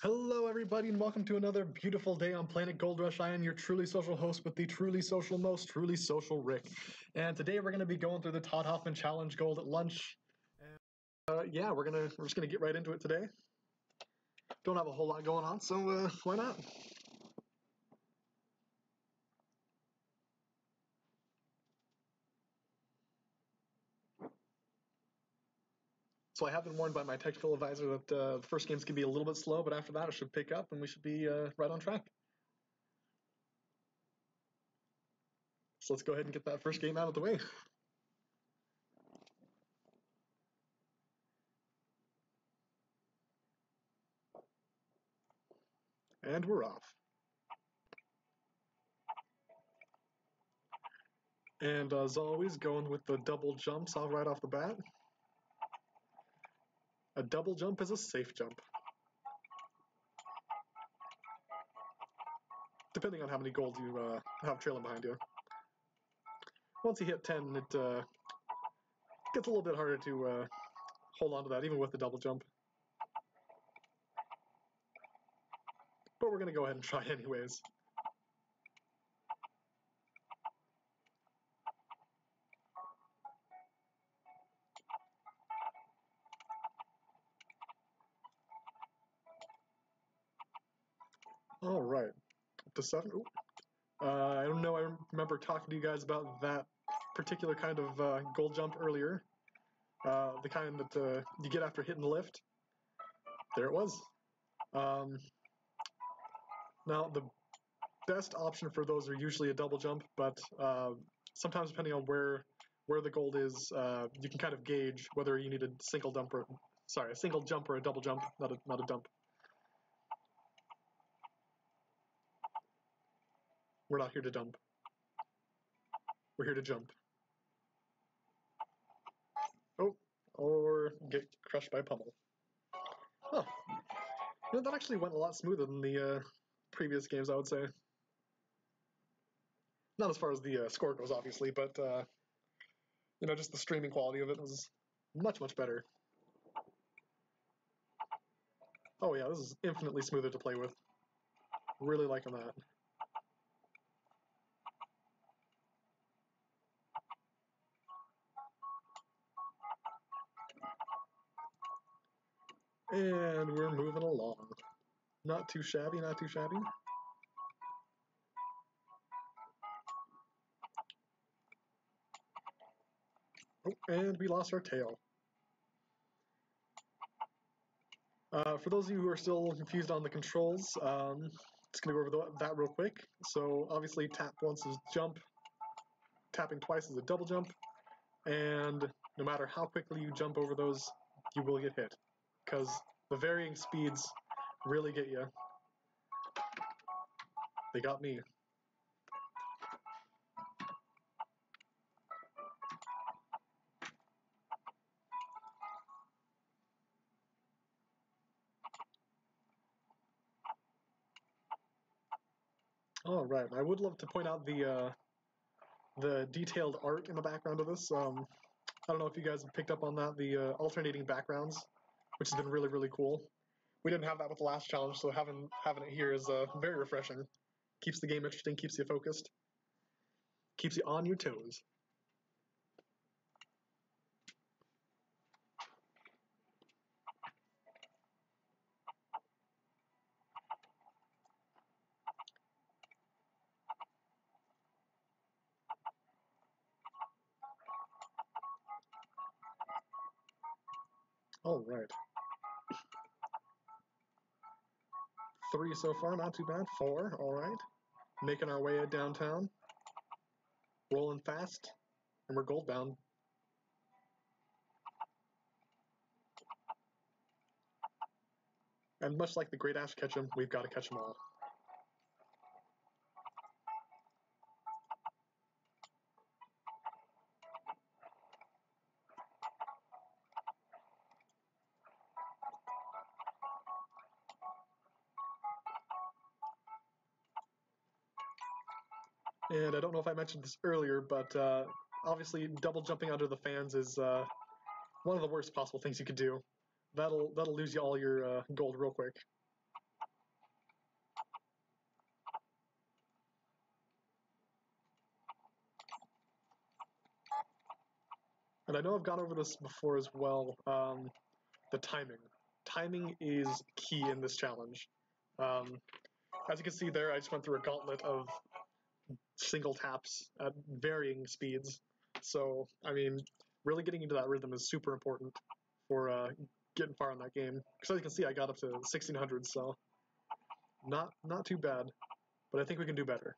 Hello, everybody, and welcome to another beautiful day on Planet Gold Rush. I am your truly social host with the truly social, most truly social Rick. And today we're going to be going through the Todd Hoffman Challenge Gold at lunch. And yeah, we're just gonna get right into it today. Don't have a whole lot going on, so why not? So I have been warned by my technical advisor that the first games can be a little bit slow, but after that it should pick up and we should be right on track. So let's go ahead and get that first game out of the way. And we're off. And as always, going with the double jumps right off the bat. A double jump is a safe jump. Depending on how many gold you have trailing behind you. Once you hit 10, it gets a little bit harder to hold on to that, even with the double jump. But we're going to go ahead and try anyways. Alright, up to 7. Ooh. I don't know, I remember talking to you guys about that particular kind of gold jump earlier. The kind that you get after hitting the lift. There it was. Now, the best option for those are usually a double jump, but sometimes depending on where the gold is, you can kind of gauge whether you need a single jump or a double jump, not a dump. We're not here to dump. We're here to jump. Oh, or get crushed by a pummel. Oh, you know, that actually went a lot smoother than the previous games, I would say. Not as far as the score goes, obviously, but you know, just the streaming quality of it was much, much better. Oh yeah, this is infinitely smoother to play with. Really liking that. And we're moving along. Not too shabby, not too shabby. Oh, and we lost our tail. For those of you who are still confused on the controls, just going to go over that real quick. So obviously tap once is jump, tapping twice is a double jump, and no matter how quickly you jump over those, you will get hit. Because the varying speeds really get you. They got me. All right, I would love to point out the detailed art in the background of this. I don't know if you guys have picked up on that, the alternating backgrounds, which has been really, really cool. We didn't have that with the last challenge, so having it here is very refreshing. Keeps the game interesting, keeps you focused, keeps you on your toes. All right. 3 so far, not too bad. 4, all right. Making our way downtown. Rolling fast, and we're gold bound. And much like the Great Ash Ketchum, we've got to catch them all. And I don't know if I mentioned this earlier, but obviously double jumping under the fans is one of the worst possible things you could do. That'll lose you all your gold real quick. And I know I've gone over this before as well. The timing. Timing is key in this challenge. As you can see there, I just went through a gauntlet of single taps at varying speeds. So, I mean, really getting into that rhythm is super important for getting far in that game. Because as you can see, I got up to 1600, so not too bad. But I think we can do better.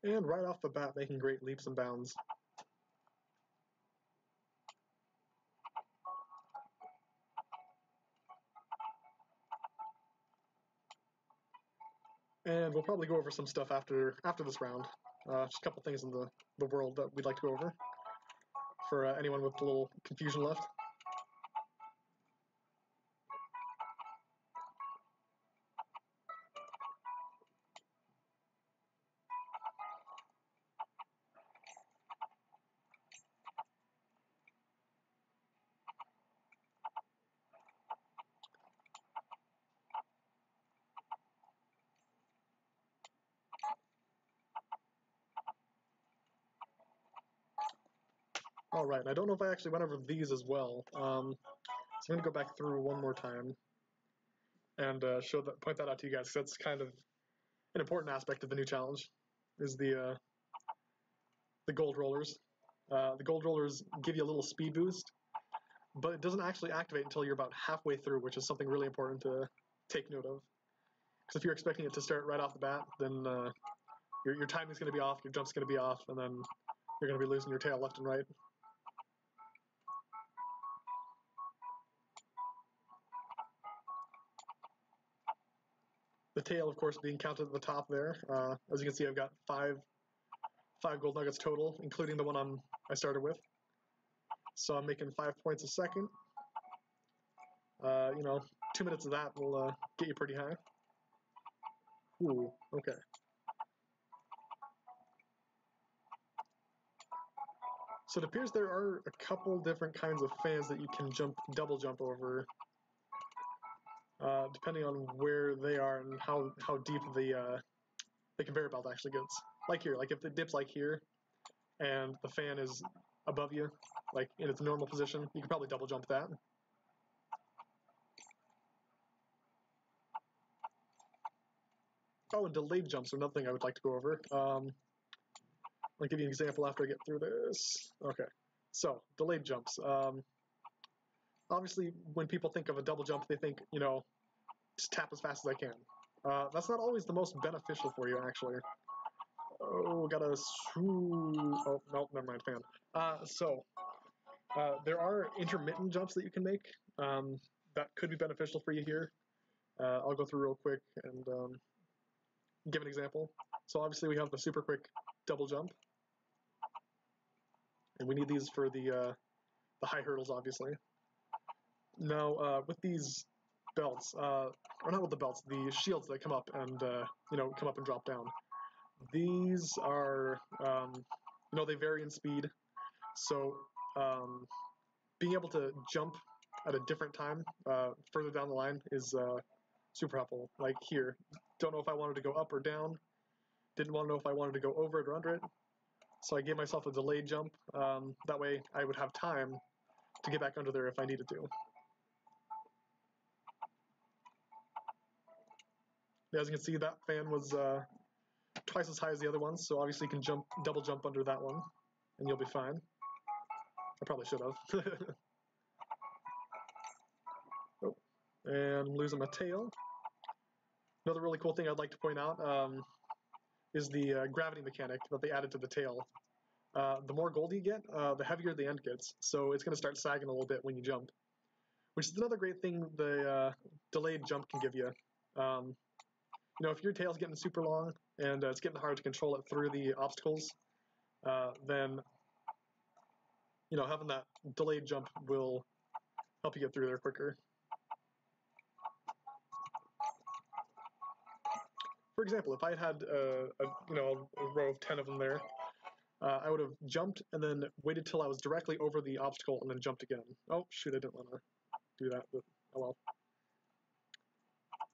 And right off the bat, making great leaps and bounds. And we'll probably go over some stuff after this round. Just a couple things in the world that we'd like to go over for anyone with a little confusion left. All right, I don't know if I actually went over these as well. So I'm going to go back through one more time and point that out to you guys. That's kind of an important aspect of the new challenge, is the gold rollers. The gold rollers give you a little speed boost, but it doesn't actually activate until you're about halfway through, which is something really important to take note of. Because if you're expecting it to start right off the bat, then your timing's going to be off, your jump's going to be off, and then you're going to be losing your tail left and right. The tail, of course, being counted at the top there. As you can see, I've got five gold nuggets total, including the one I started with. So I'm making 5 points a second. 2 minutes of that will get you pretty high. Ooh, okay. So it appears there are a couple different kinds of fans that you can double jump over, depending on where they are and how deep the conveyor belt actually gets. Like here, like if it dips like here, and the fan is above you, like in its normal position, you can probably double jump that. Oh, and delayed jumps are another thing I would like to go over. I'll give you an example after I get through this. Okay, so delayed jumps. Obviously, when people think of a double jump, they think, just tap as fast as I can. That's not always the most beneficial for you, actually. Oh, oh, no, never mind, fan. There are intermittent jumps that you can make that could be beneficial for you here. I'll go through real quick and give an example. So obviously we have the super quick double jump, and we need these for the high hurdles, obviously. Now with these belts, or not with the belts, the shields that come up and come up and drop down. These are they vary in speed, so being able to jump at a different time further down the line is super helpful. Like here, don't know if I wanted to go up or down, didn't want to know if I wanted to go over it or under it, so I gave myself a delayed jump. That way I would have time to get back under there if I needed to. As you can see, that fan was twice as high as the other ones, so obviously you can double jump under that one, and you'll be fine. I probably should have. Oh, and I'm losing my tail. Another really cool thing I'd like to point out is the gravity mechanic that they added to the tail. The more gold you get, the heavier the end gets, so it's going to start sagging a little bit when you jump, which is another great thing the delayed jump can give you. If your tail's getting super long and it's getting hard to control it through the obstacles, then having that delayed jump will help you get through there quicker. for example, if I had a row of 10 of them there, I would have jumped and then waited till I was directly over the obstacle and then jumped again. Oh, shoot, I didn't want to do that, but oh well.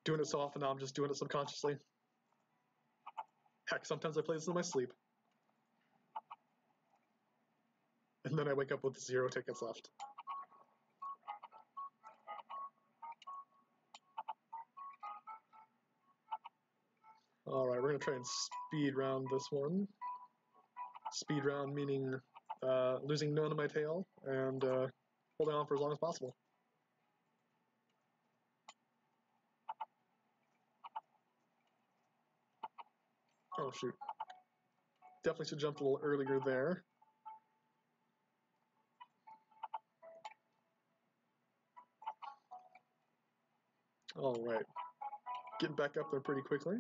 Doing it so often now, I'm just doing it subconsciously. Heck, sometimes I play this in my sleep. And then I wake up with 0 tickets left. Alright, we're going to try and speed round this one. Speed round meaning losing none of my tail and holding on for as long as possible. Oh shoot. Definitely should jump a little earlier there. Alright. Getting back up there pretty quickly.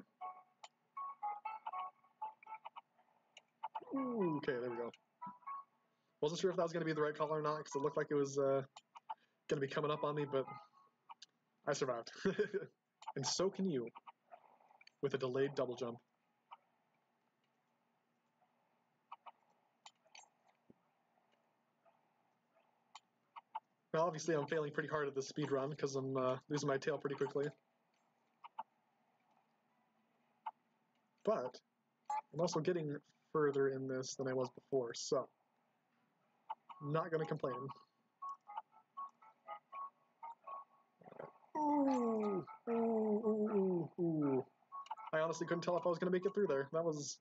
Ooh, okay, there we go. Wasn't sure if that was going to be the right call or not, because it looked like it was going to be coming up on me, but I survived. And so can you, with a delayed double jump. Now, obviously, I'm failing pretty hard at this speed run, because I'm losing my tail pretty quickly. But I'm also getting further in this than I was before, so not going to complain. Ooh, ooh, ooh, ooh. I honestly couldn't tell if I was going to make it through there. That was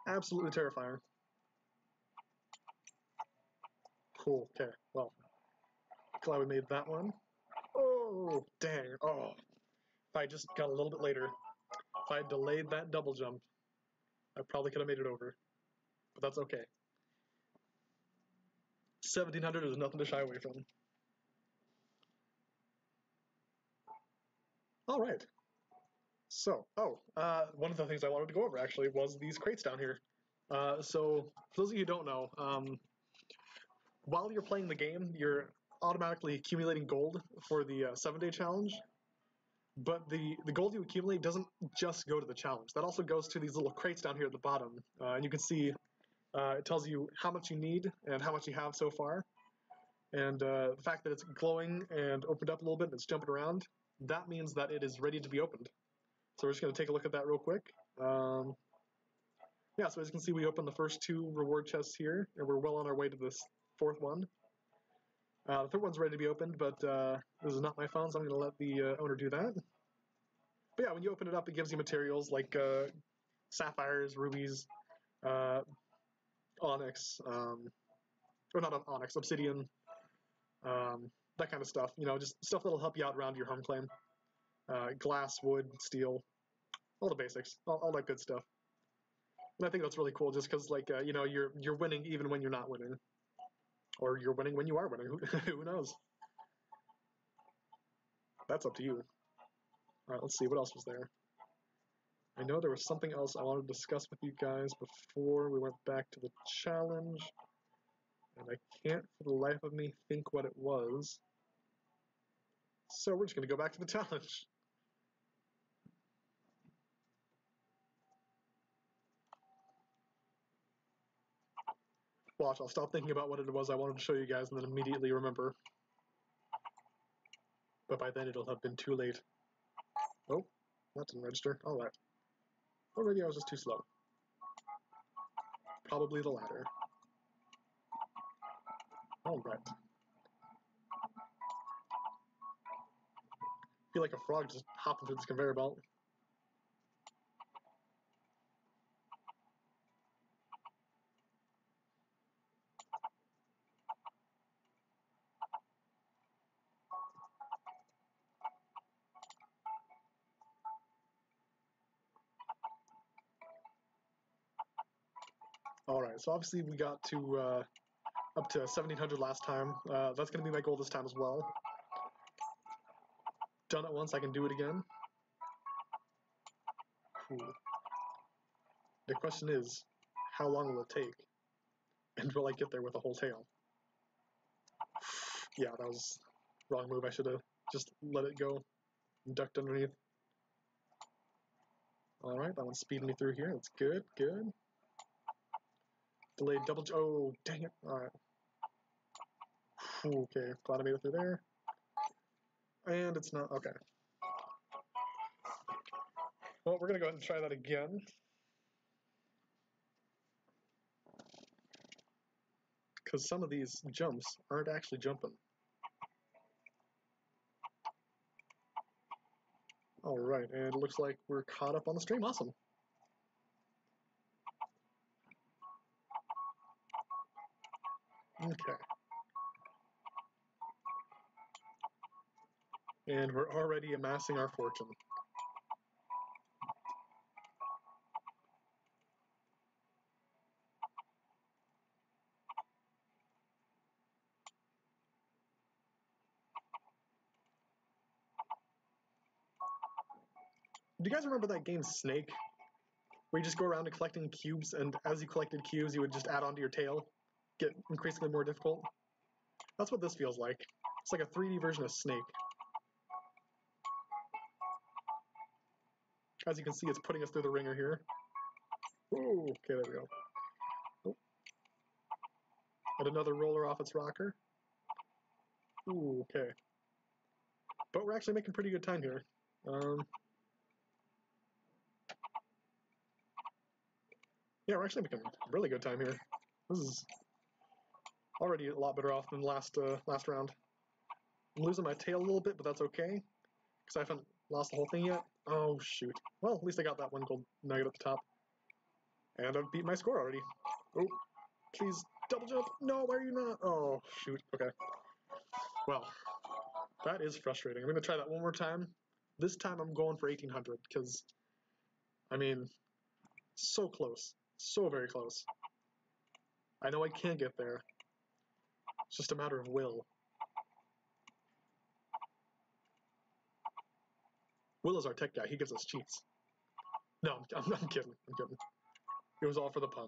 absolutely terrifying. Cool, okay, well. Glad we made that one. Oh, dang, oh. If I just got a little bit later, if I had delayed that double jump, I probably could have made it over. But that's okay. 1700 is nothing to shy away from. Alright. So, one of the things I wanted to go over, actually, was these crates down here. So, for those of you who don't know, while you're playing the game, you're automatically accumulating gold for the 7-day challenge. But the gold you accumulate doesn't just go to the challenge. That also goes to these little crates down here at the bottom. And you can see it tells you how much you need and how much you have so far. And the fact that it's glowing and opened up a little bit and it's jumping around, that means that it is ready to be opened. So we're just going to take a look at that real quick. Yeah, so as you can see, we opened the first 2 reward chests here, and we're well on our way to this 4th one. The 3rd one's ready to be opened, but this is not my phone, so I'm going to let the owner do that. But yeah, when you open it up, it gives you materials like sapphires, rubies, onyx, or not onyx, obsidian, that kind of stuff. You know, just stuff that'll help you out around your home claim. Glass, wood, steel, all the basics, all that good stuff. And I think that's really cool, just because, like, you know, you're winning even when you're not winning, or you're winning when you are winning. Who knows? That's up to you. All right, let's see what else was there. I know there was something else I wanted to discuss with you guys before we went back to the challenge, and I can't for the life of me think what it was. So we're just going to go back to the challenge. Watch, I'll stop thinking about what it was I wanted to show you guys and then immediately remember. But by then it'll have been too late. Oh, that didn't register. Alright. Or maybe I was just too slow. Probably the latter. Alright. I feel like a frog just hopping through this conveyor belt. Alright, so obviously we got to up to 1700 last time. That's going to be my goal this time as well. Done it once, I can do it again. Cool. The question is, how long will it take? And will I get there with a whole tail? Yeah, that was the wrong move. I should have just let it go and ducked underneath. Alright, that one's speeding me through here. That's good, good. Delayed double jump. Oh, dang it. Alright. Okay, glad I made it through there. And it's not. Okay. Well, we're going to go ahead and try that again. Because some of these jumps aren't actually jumping. Alright, and it looks like we're caught up on the stream. Awesome. Okay. And we're already amassing our fortune. Do you guys remember that game Snake? Where you just go around and collecting cubes, and as you collected cubes, you would just add onto your tail, get increasingly more difficult? That's what this feels like. It's like a 3D version of Snake. As you can see, it's putting us through the ringer here. Ooh, okay, there we go. Oh. And another roller off its rocker. Ooh, okay. But we're actually making pretty good time here. Yeah, we're actually making really good time here. This is already a lot better off than last round. I'm losing my tail a little bit, but that's okay, because I haven't lost the whole thing yet. Oh, shoot. Well, at least I got that one gold nugget at the top. And I've beat my score already. Oh, please, double jump. No, why are you not? Oh, shoot. Okay. Well, that is frustrating. I'm going to try that one more time. This time I'm going for 1800, because, I mean, so close. So very close. I know I can get there. It's just a matter of will. Will is our tech guy. He gives us cheats. No, I'm kidding. I'm kidding. It was all for the pun.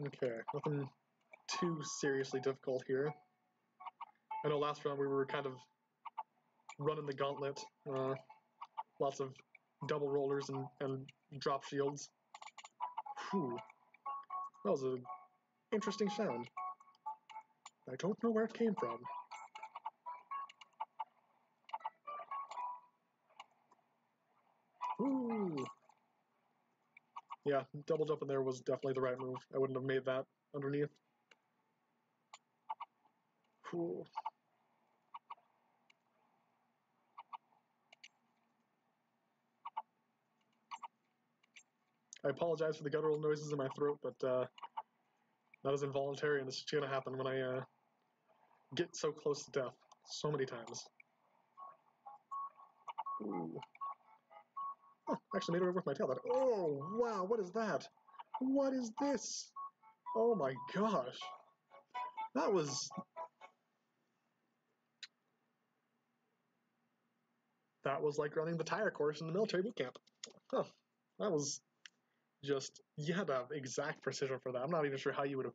Okay, nothing too seriously difficult here. I know last round we were kind of running the gauntlet. Lots of double rollers and drop shields. Whew. That was an interesting sound. I don't know where it came from. Ooh. Yeah, double jumping there was definitely the right move. I wouldn't have made that underneath. Whew. I apologize for the guttural noises in my throat, but that is involuntary, and this is going to happen when I get so close to death so many times. Ooh. Oh, actually made it over with my tail. Oh, wow, what is that? What is this? Oh my gosh. That was... That was like running the tire course in the military boot camp. Huh. That was just... You had to have exact precision for that. I'm not even sure how you would have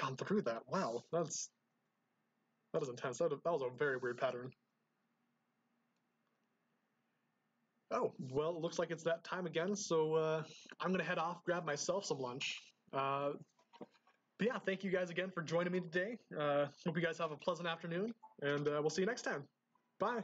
gone through that. Wow, that is intense. That was a very weird pattern. Oh, well, it looks like it's that time again, so I'm going to head off, grab myself some lunch. But yeah, thank you guys again for joining me today. Hope you guys have a pleasant afternoon, and we'll see you next time. Bye.